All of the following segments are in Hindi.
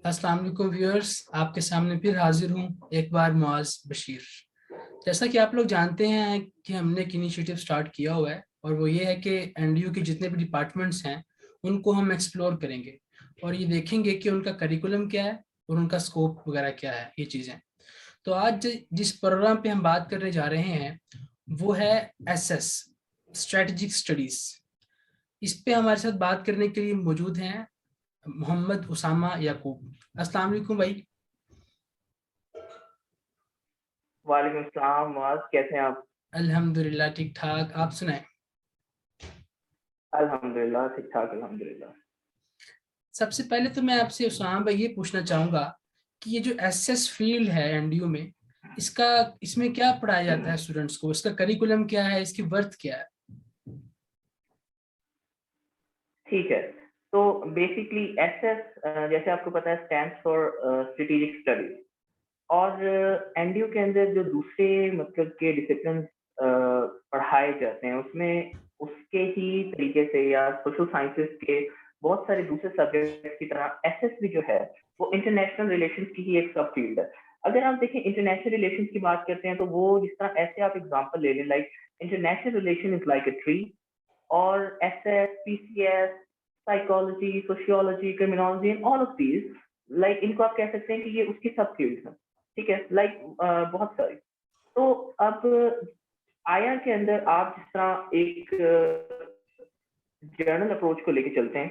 अस्सलाम वालेकुम व्यूअर्स, आपके सामने फिर हाजिर हूँ एक बार मुआज बशीर। जैसा कि आप लोग जानते हैं कि हमने एक इनिशिएटिव स्टार्ट किया हुआ है और वो ये है कि एनडीयू के जितने भी डिपार्टमेंट्स हैं उनको हम एक्सप्लोर करेंगे और ये देखेंगे कि उनका करिकुलम क्या है और उनका स्कोप वगैरह क्या है, ये चीज़ें। तो आज जिस प्रोग्राम पे हम बात करने जा रहे हैं वो है एसएस, स्ट्रेटजिक स्टडीज। इस पे हमारे साथ बात करने के लिए मौजूद हैं मोहम्मद उसामा याकूब। अस्सलाम वालेकुम भाई। वालेकुम सलाम मुआज़, कैसे हैं आप? अल्हम्दुलिल्लाह ठीक ठाक, आप सुनाएं। अल्हम्दुलिल्लाह ठीक-ठाक अल्हम्दुलिल्लाह। सबसे पहले तो मैं आपसे उस्मान भाई ये पूछना चाहूंगा कि ये जो एसएस फील्ड है एनडीयू में, इसका इसमें क्या पढ़ाया जाता है स्टूडेंट्स को, इसका करिकुलम क्या है, इसकी वर्थ क्या है? ठीक है, तो बेसिकली एसएस जैसे आपको पता है स्टैंड्स फॉर स्ट्रैटेजिक स्टडीज़। और एनडीयू के अंदर जो दूसरे मतलब के डिसिप्लिन पढ़ाए जाते हैं उसमें उसके ही तरीके से या सोशल साइंसेस के बहुत सारे दूसरे सब्जेक्ट की तरह एसएस भी जो है वो इंटरनेशनल रिलेशंस की ही एक सब फील्ड है। अगर आप देखें इंटरनेशनल रिलेशंस की बात करते हैं तो वो जिस तरह ऐसे आप एग्जांपल ले लें like international relation is like a tree, और SS, PCS, psychology, sociology, criminology and all of these, like इनको आप कह सकते हैं कि ये उसकी सब फील्ड्स हैं। ठीक है, लाइक बहुत सारी। तो अब आईआर के अंदर आप जिस तरह एक जर्नल अप्रोच को लेके चलते हैं,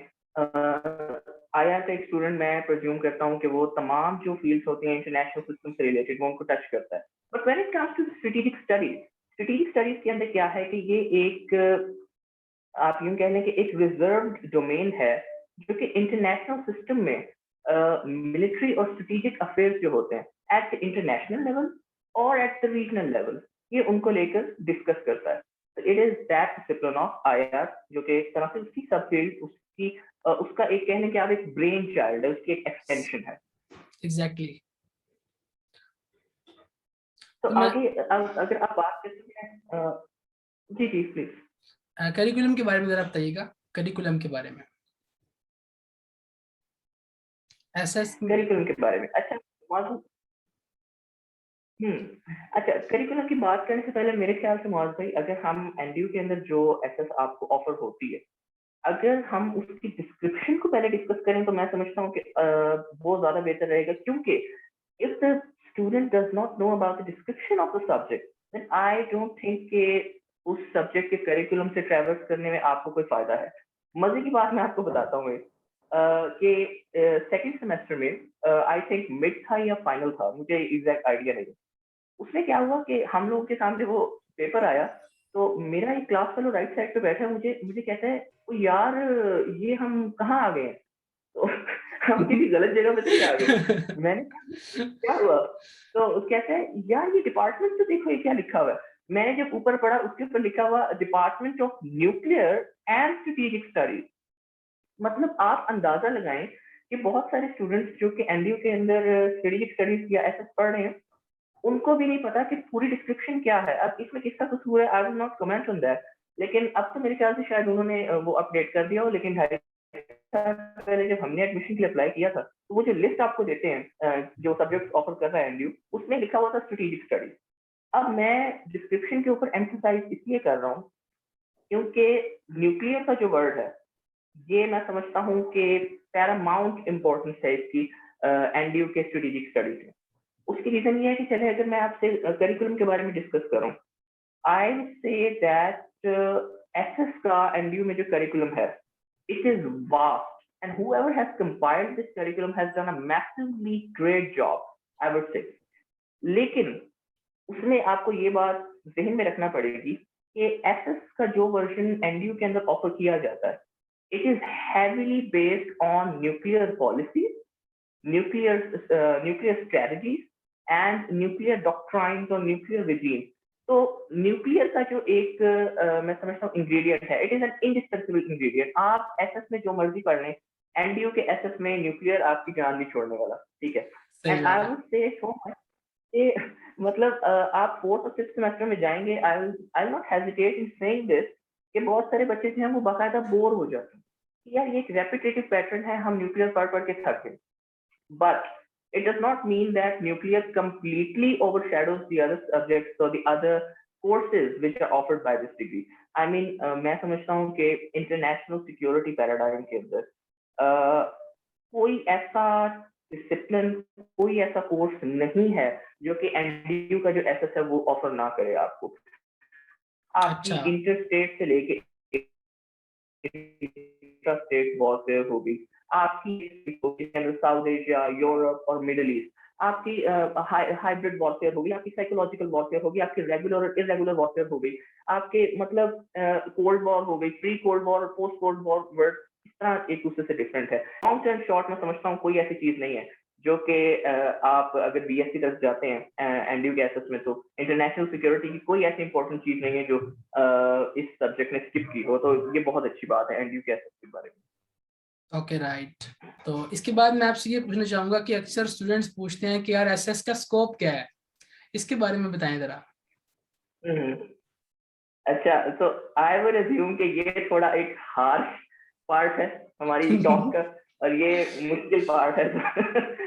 आईआर का एक स्टूडेंट मैं प्रेज्यूम करता हूँ कि वो तमाम जो फील्ड्स होती हैं इंटरनेशनल सिस्टम से रिलेटेड वो उनको टच करता है। But when it comes to strategic studies के अंदर क्या है कि ये एक आप यूं कह लें कि एक रिजर्व्ड डोमेन है जो कि इंटरनेशनल सिस्टम में मिलिट्री और स्ट्रेटेजिक अफेयर्स जो होते हैं एट द इंटरनेशनल लेवल और एट द रीजनल लेवल, ये उनको लेकर डिस्कस करता है। तो it is that discipline of IR जो कि एक तरह से उसकी सब फील्ड उसकी उसका एक कहने के आप एक ब्रेन चाइल्ड है, उसकी एक एक्सटेंशन है। Exactly exactly. तो तो मैं आगे अगर आप बात करते हैं जी जी प्लीज। करिकुलम के बारे में जरा बताइएगा, करिकुलम के बारे में एसएस। करिकुलम के बारे में अच्छा मालूम। अच्छा, करिकुलम की बात करने से पहले मेरे ख्याल से मुआज़ भाई, अगर हम एनडीयू के अंदर जो एसएस आपको ऑफर होती है, अगर हम उसकी डिस्क्रिप्शन को पहले डिस्कस करें तो मैं समझता हूँ कि वो ज़्यादा बेहतर रहेगा, क्योंकि if the student does not know about the description of the subject, then I don't think कि उस सब्जेक्ट के करिकुलम से ट्रैवर्स करने में आपको कोई फ़ायदा है। मज़े की बात मैं आपको बताता हूँ एक कि सेकंड सेमेस्टर में आई थिंक मिड था या फाइनल था, मुझे एग्ज़ैक्ट आइडिया नहीं है। उसमें क्या हुआ कि हम लोगों के सामने वो पेपर आया, तो मेरा एक क्लास फेलो राइट साइड पे बैठा है, मुझे मुझे कहता है, "ओ यार, ये हम कहाँ आ गए हैं?" तो हम किसी गलत जगह पे तो नहीं आ गए? मैंने कहा, "क्या हुआ?" तो कहता है, "यार, ये डिपार्टमेंट तो देखो, ये क्या लिखा हुआ है?" मैंने जब ऊपर पढ़ा, उसके ऊपर लिखा हुआ department of nuclear and strategic studies. मतलब आप अंदाजा लगाएं कि बहुत सारे स्टूडेंट्स जो कि एनडीयू के अंदर स्ट्रेटेजिक स्टडीज या ऐसा पढ़ रहे हैं, उनको भी नहीं पता कि पूरी डिस्क्रिप्शन क्या है। अब इसमें किसका कसूर है, I will not comment on that. लेकिन अब तो मेरे ख्याल से शायद उन्होंने वो अपडेट कर दिया हो, लेकिन ढाई साल पहले जब हमने एडमिशन के लिए अप्लाई किया था, तो वो जो लिस्ट आपको देते हैं जो सब्जेक्ट ऑफर कर रहा है एनडीयू, उसमें लिखा हुआ था स्ट्रेटेजिक स्टडीज। अब मैं डिस्क्रिप्शन के ऊपर एम्फसाइज इसलिए कर रहा हूँ क्योंकि न्यूक्लियर का जो वर्ड है, ये मैं समझता हूँ कि पैरामाउंट इम्पोर्टेंस है इसकी एनडीयू के स्ट्रेटेजिक स्टडीज में। उसकी रीजन ये है कि चले अगर मैं आपसे करिकुलम के बारे में डिस्कस करूं, आई से दैट एसएस का एनडीयू में जो करिकुलम है, it is vast, and whoever has compiled this curriculum has done a massively great job, I would say. लेकिन उसमें आपको ये बात जहन में रखना पड़ेगी कि एसएस का जो वर्जन एनडीयू के अंदर ऑफर किया जाता है, it is heavily based on nuclear policy, nuclear nuclear strategies and nuclear doctrines और nuclear regime। तो न्यूक्लियर का जो एक मैं समझता हूँ इंग्रेडिएंट है, it is an indispensable ingredient. आप एसएस में जो मर्जी पढ़ लें, एनडीयू के एसएस में न्यूक्लियर आपकी जान नहीं छोड़ने वाला। ठीक है, सही एंड बात आई है। वुड से सो मच कि मतलब आप फोर्थ और फिफ्थ सेमेस्टर में जाएंगे, I will not hesitate in saying this कि बहुत सारे बच्चे जो हैं वो बाकायदा बोर हो जाते हैं कि यार ये एक रेपिटेटिव पैटर्न है, हम न्यूक्लियर पढ़ पढ़ के थक गए। but it does not mean that nuclear completely overshadows the other subjects or the other courses which are offered by this degree. I mean, मैं समझता हूँ कि इंटरनेशनल सिक्योरिटी पैराडाइम के अंदर कोई ऐसा डिसिप्लिन, कोई ऐसा कोर्स नहीं है जो कि एनडीयू का जो एसएस है वो ऑफर ना करे आपको। आपकी अच्छा। इंटर स्टेट से लेके स्टेट वॉरफेयर होगी, आपकी साउथ एशिया, यूरोप और मिडिल ईस्ट, आपकी हाइब्रिड वॉरफेयर होगी, आपकी साइकोलॉजिकल वॉरफेयर होगी, आपकी रेगुलर और इरेगुलर वॉरफेयर हो गई, आपके मतलब कोल्ड वॉर हो गई, प्री कोल्ड वॉर और पोस्ट कोल्ड वॉर वर्ड इस तरह एक दूसरे से डिफरेंट है। लॉन्ग टर्म शॉर्ट में समझता हूँ कोई ऐसी चीज नहीं है जो कि आप अगर बीएससी तरफ जाते हैं एनडीयू के एसएस में, तो इंटरनेशनल सिक्योरिटी की कोई ऐसी इंपॉर्टेंट चीज नहीं है जो इस सब्जेक्ट ने स्किप की हो। तो ये बहुत अच्छी बात है एनडीयू के एसएस के बारे में। Okay right. तो इसके बाद मैं आपसे ये पूछना चाहूंगा कि अक्सर स्टूडेंट्स पूछते हैं कि यार एसएस का स्कोप क्या है, इसके बारे में बताएं जरा। अच्छा, तो आई वुड अज्यूम कि ये थोड़ा एक हार्श पार्ट है हमारी टॉक का और ये मुश्किल पार्ट है।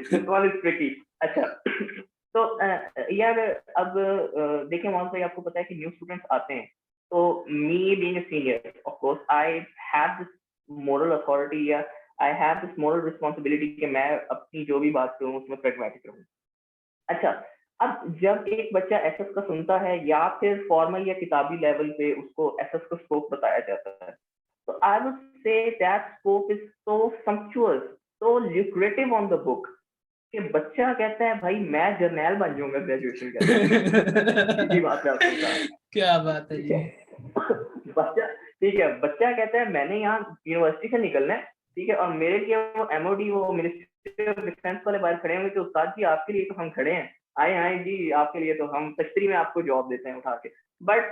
This one is tricky. अच्छा, तो यार अब देखिए मोहम्मद भाई, आपको पता है कि न्यू स्टूडेंट्स आते हैं, तो me being a senior of course I have this moral authority या I have this moral responsibility कि मैं अपनी जो भी बात करूँ उसमें प्रैग्मेटिक रहूँ। अच्छा, अब जब एक बच्चा एसएस का सुनता है या फिर फॉर्मल या किताबी लेवल पे उसको एसएस का स्कोप बताया जाता है, तो आई would say that scope is so sumptuous, so lucrative on the book कि बच्चा कहता है भाई मैं जर्नैल बन जाऊंगा ग्रेजुएशन के अंदर। सीधी बात है आपके साथ। क्या बात है ठीक जी। है बच्चा, ठीक है, बच्चा कहता है मैंने यहाँ यूनिवर्सिटी से निकलना है, ठीक है, और मेरे लिए वो एमओडी, वो मिनिस्ट्री ऑफ डिफेंस वाले बाहर खड़े होंगे कि उस्ताद जी आपके लिए तो हम खड़े हैं, आए आए जी आपके लिए तो हम तश्तरी में आपको जॉब देते हैं उठा के। But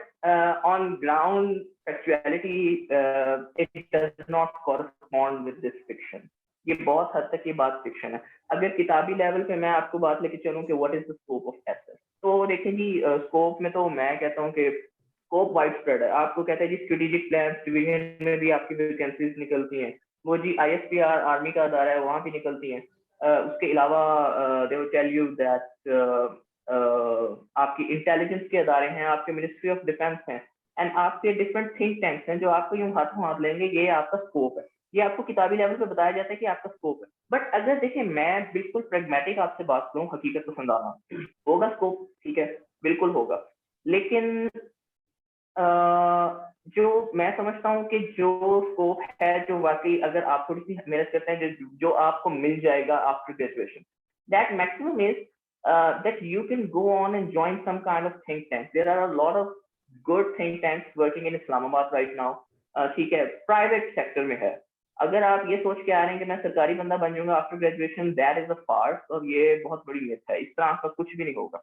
on ground factuality it does not correspond with this fiction. ये बहुत हद तक ये बात फिक्शन है। अगर किताबी लेवल पे मैं आपको बात लेके चलूँ कि what is the scope of SS, तो देखिए जी स्कोप में तो मैं कहता हूँ कि स्कोप वाइड स्प्रेड है। आपको कहता है जी स्ट्रेटेजिक प्लान डिवीजन में भी आपकी वैकेंसीज निकलती हैं, वो जी आईएसपीआर आर्मी का अदारा है वहां भी निकलती हैं। उसके अलावा they will tell you that आपकी इंटेलिजेंस के अदारे हैं, आपके मिनिस्ट्री ऑफ डिफेंस हैं, एंड आपके डिफरेंट थिंक टैंक्स हैं जो आपको यूं हाथों हाथ लेंगे, ये आपका स्कोप है। ये आपको किताबी लेवल पे बताया जाता है कि आपका स्कोप है। बट अगर देखिए मैं बिल्कुल प्रैग्मेटिक आपसे बात करूं, हकीकत पसंद आना, होगा स्कोप, ठीक है, बिल्कुल होगा, लेकिन जो मैं समझता हूँ कि जो स्कोप है, जो वाकई अगर आप थोड़ी सी मेहनत करते हैं, जो आपको मिल जाएगा after graduation, that maximum is that you can go on and join some kind of think tank. There are a lot of good think tanks working in Islamabad right now. ठीक है, प्राइवेट सेक्टर में है। अगर आप ये सोच के आ रहे हैं कि मैं सरकारी बंदा बन जाऊंगा after graduation, that is a farce, और ये बहुत बड़ी मिथ है। इस तरह का कुछ भी नहीं होगा।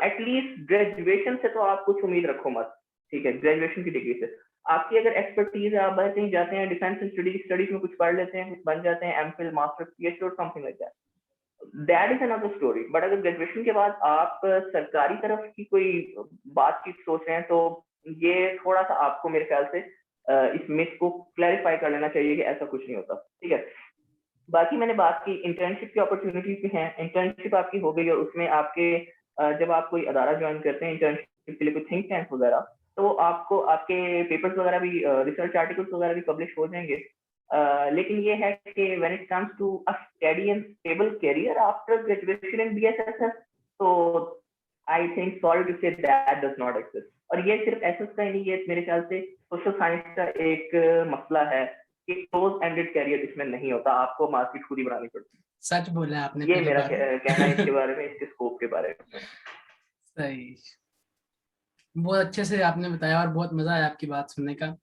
एटलीस्ट ग्रेजुएशन से तो आप कुछ उम्मीद रखो मत, ठीक है, ग्रेजुएशन की डिग्री से आपकी अगर एक्सपर्टीज है, आप बाहर कहीं जाते हैं, डिफेंस एंड स्टडीज में कुछ पढ़ लेते हैं, कुछ बन जाते हैं, एमफिल, मास्टर, पीएचडी और something like that, that is another story. But अगर ग्रेजुएशन के बाद आप सरकारी तरफ की कोई बातचीत सोच रहे हैं, तो ये थोड़ा सा आपको मेरे ख्याल से इस मिथ को क्लैरिफाई कर लेना चाहिए कि ऐसा कुछ नहीं होता, ठीक है। बाकी मैंने बात की इंटर्नशिप की अपॉर्चुनिटीज भी हैं। इंटर्नशिप आपकी हो गई और उसमें आपके जब आप कोई अदारा ज्वाइन करते हैं इंटर्नशिप के लिए, कोई थिंक टैंक वगैरह, तो आपको आपके पेपर्स वगैरह भी, रिसर्च आर्टिकल्स वगैरह भी पब्लिश हो जाएंगे। लेकिन ये है कि when it comes to a study and stable career after graduation in BSSS, तो I think sorry to say that does not exist. और ये सिर्फ एसएस का ही नहीं, ये मेरे ख्याल से सोशल साइंस का एक मसला है कि क्लोज एंडेड करियर इसमें नहीं होता, आपको मार्केट खुद ही बनानी पड़ती है। सच बोला आपने ये पहली मेरा बार। कहना है इसके बारे में, इसके स्कोप के बारे में। सही, बहुत अच्छे से आपने बताया और बहुत मजा आया आपकी बात सुनने का।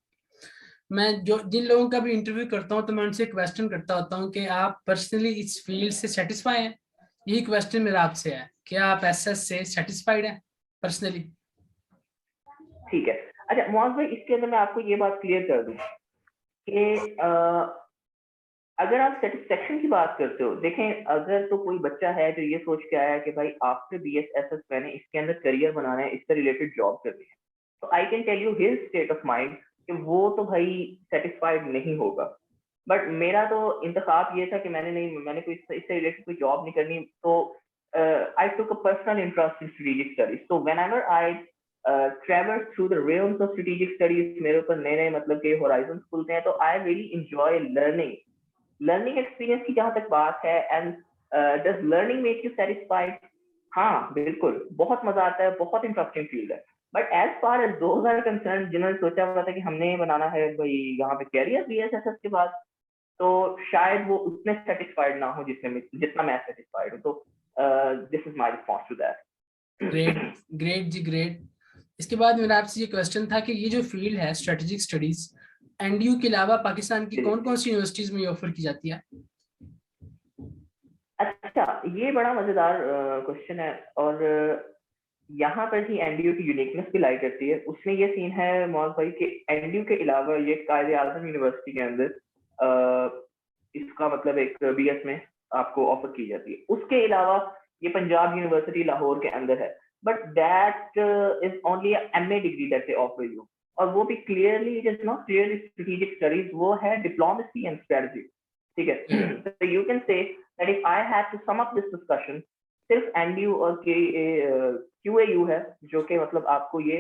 मैं जो जिन लोगों का भी इंटरव्यू करता हूँ तो मैं उनसे क्वेश्चन करता होता हूँ कि आप पर्सनली इस फील्ड से सेटिस्फाई हैं। यही क्वेश्चन मेरा आपसे है, क्या आप एसएस से सेटिस्फाइड हैं पर्सनली? ठीक है। अच्छा मुआज भाई, इसके अंदर मैं आपको ये बात क्लियर कर दूं कि अगर आप सेटिस्फेक्शन की बात करते हो, देखें अगर तो कोई बच्चा है जो ये सोच के आया कि भाई आफ्टर बीएसएसएस मैंने इसके अंदर करियर बनाना है, इससे रिलेटेड जॉब करनी है, तो I can tell you his state of mind कि वो तो भाई सेटिस्फाइड नहीं होगा। बट मेरा तो इंतखाब ये था कि मैंने कोई इससे रिलेटेड कोई जॉब नहीं करनी, तो I took a personal interest in strategic studies. So whenever I travel through the realms of strategic studies, मेरे ऊपर नए नए मतलब के होराइजन खुलते हैं, तो I really enjoy learning experience की जहां तक बात है. And does learning make you satisfied? हाँ बिल्कुल, बहुत मजा आता है, बहुत इंटरेस्टिंग फील्ड है. But as far as those are concerned, जिन्होंने सोचा हुआ था कि हमने बनाना है भाई यहाँ पे कैरियर बीएसएसएस के बाद, तो शायद वो उतने सेटिस्फाइड ना हो जितना मैं सेटिस्फाइड हूँ. तो this is my response to great, that. Great जी, ग्रेट. इसके बाद मेरा आपसे ये क्वेश्चन था कि ये जो फील्ड है स्ट्रेटेजिक स्टडीज, एनडीयू के अलावा पाकिस्तान की कौन कौन सी यूनिवर्सिटीज में ऑफर की जाती है? अच्छा, ये बड़ा मजेदार क्वेश्चन है, और यहाँ पर ही एनडीयू की यूनिकनेस भी लाई करती है. उसमें ये सीन है मौज भाई कि एनडीयू के अलावा ये कायदे आजम यूनिवर्सिटी के अंदर इसका मतलब एक बीएस में आपको ऑफर की जाती है. उसके अलावा ये पंजाब यूनिवर्सिटी लाहौर के अंदर है, but that is only MA degree that they offer you. और वो भी clearly, it is not clearly strategic studies, वो है डिप्लोमेसी एंड स्ट्रेटजी. ठीक है. So you can say that if I had to sum up this discussion, सिर्फ एनडीयू और क्यूएयू है जो कि मतलब आपको ये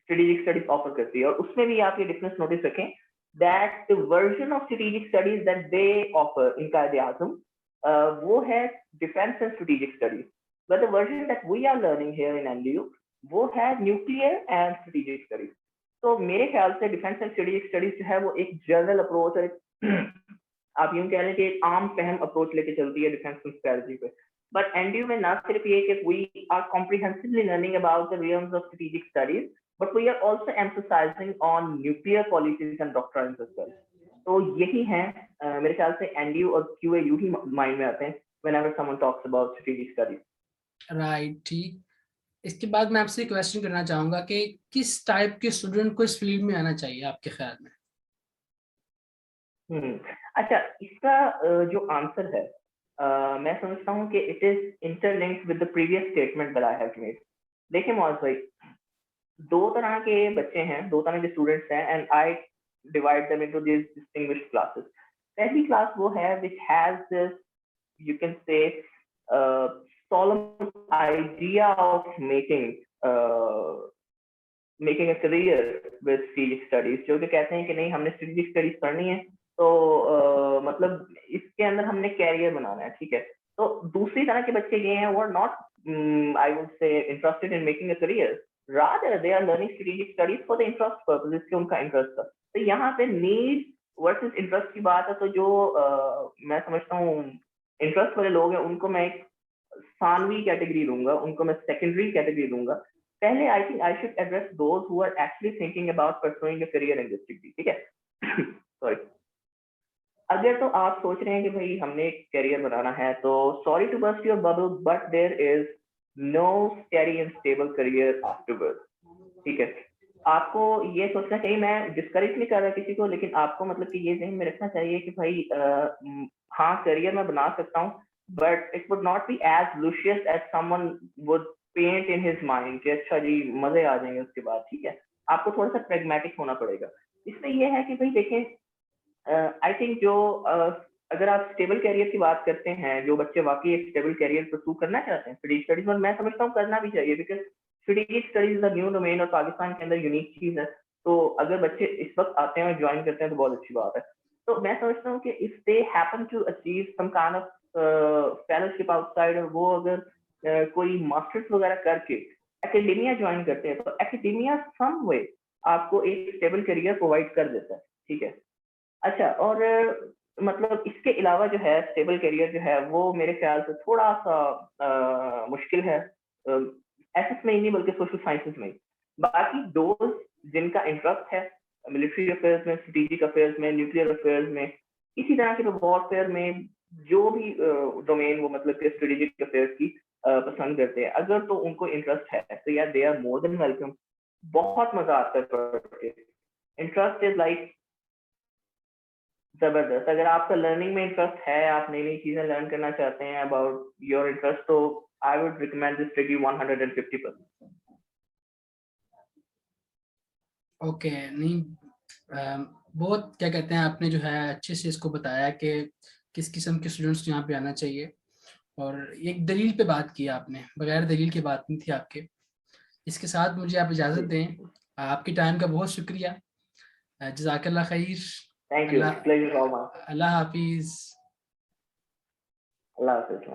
स्ट्रेटेजिक स्टडीज ऑफर करती है. और उसमें भी आप ये डिफरेंस नोटिस रखें that the version of strategic studies that they offer in Quaid-e Azam, वो है defence and strategic studies. But the version that we are learning here in NDU, वो है न्यूक्लियर एंड स्ट्रेटेजिक स्टडीज. तो मेरे ख्याल से डिफेंस एंड स्ट्रेटेजिक स्टडीज जो है वो एक जनरल अप्रोच और आप यूं कह लें कि एक आम फहम अप्रोच लेके चलती है डिफेंस एंड स्ट्रेटजी पे. बट एनडीयू में ना सिर्फ ये कि we are comprehensively learning about the realms of strategic studies, but we are also emphasizing on nuclear policies and doctrines as well. तो यही है मेरे ख्याल से एनडीयू और क्यूएयू ही माइंड में आते हैं whenever someone talks about strategic studies. Right, ठीक. इसके बाद मैं आपसे क्वेश्चन करना चाहूंगा कि किस टाइप के स्टूडेंट को इस फील्ड में आना चाहिए आपके ख्याल में? अच्छा, इसका जो आंसर है मैं समझता हूँ कि it is interlinked with the previous statement that I have made. देखिए मौज भाई, दो तरह के बच्चे हैं, दो तरह के स्टूडेंट्स हैं, and I divide them into this distinguished classes. पहली क्लास वो है which has this, you can say, solemn idea of making a career with strategic studies, जो कि कहते हैं कि नहीं हमने strategic studies पढ़नी है तो मतलब इसके अंदर हमने कैरियर बनाना है. ठीक है. तो दूसरी तरह के बच्चे ये हैं, वो are not I would say interested in making a career, rather they are learning strategic studies for the interest purpose, इसके उनका इंटरेस्ट था. तो यहाँ पे नीड वर्सेस इंटरेस्ट की बात है. तो जो मैं समझता हूँ इंटरेस्ट वाले लोग हैं उनको मैं एक सानवी कैटेगरी दूंगा, उनको मैं सेकेंडरी कैटेगरी दूंगा. पहले I think I should address those who are actually thinking about pursuing a career in this degree. ठीक है. सॉरी. अगर तो आप सोच रहे हैं कि भाई हमने एक करियर बनाना है, तो sorry to bust your bubble, but there is no steady and stable career afterward. ठीक है. आपको ये सोचना चाहिए, मैं डिस्करेज नहीं कर रहा किसी को, लेकिन आपको मतलब कि ये ज़हन में रखना चाहिए कि भाई हाँ करियर मैं बना सकता हूँ, but it would not be as luscious as someone would paint in his mind कि अच्छा जी मजे आ जाएंगे उसके बाद. ठीक है. आपको थोड़ा सा प्रेगमेटिक होना पड़ेगा. इसमें यह है कि भाई देखें, आई थिंक जो अगर आप स्टेबल कैरियर की बात करते हैं, जो बच्चे वाकई एक स्टेबल कैरियर परस्यू करना चाहते हैं स्टडीज स्टडीज में, मैं समझता हूँ करना भी चाहिए, because strategic studies is a new domain और पाकिस्तान के अंदर यूनिक चीज है. तो अगर बच्चे इस वक्त आते हैं और ज्वाइन करते हैं तो बहुत अच्छी बात है. तो मैं समझता हूँ कि if they happen to achieve some kind of fellowship outside, और वो अगर कोई मास्टर्स वगैरह करके एकेडेमिया ज्वाइन करते हैं, तो एकेडेमिया सम वे आपको एक स्टेबल करियर प्रोवाइड कर देता है. ठीक है. अच्छा, और मतलब इसके अलावा जो है स्टेबल करियर जो है वो मेरे ख्याल से थोड़ा सा मुश्किल है एसएस में ही नहीं बल्कि सोशल साइंसेस में. बाकी दोस्त जिनका इंटरेस्ट है मिलिट्री अफेयर्स में, स्ट्रेटेजिक अफेयर्स में, न्यूक्लियर अफेयर्स में, इसी तरह के वॉरफेयर में, जो भी डोमेन वो मतलब कि स्ट्रेटेजिक अफेयर्स की पसंद करते हैं, अगर तो उनको इंटरेस्ट है तो यार they are more than welcome. बहुत मजा आता है पढ़ के. इंटरेस्ट इज लाइक जबरदस्त. अगर आपका लर्निंग में इंटरेस्ट है, आप नई नई चीजें लर्न करना चाहते हैं अबाउट योर इंटरेस्ट, तो I would recommend this degree 150%. Okay, नहीं बहुत क्या कहते हैं, आपने जो है अच्छे से इसको बताया कि किस किस्म के स्टूडेंट्स यहाँ पे आना चाहिए, और एक दलील पे बात की आपने, बगैर दलील की बात नहीं थी आपके। इसके साथ मुझे आप इजाज़त जी, दें, आपके टाइम का बहुत शुक्रिया। जज़ाकल्लाह खैर। थैंक यू, अल्लाह प्लेजर ऑल माइन। अल्लाह हाफिज़। अल्लाह हाफ़िज़।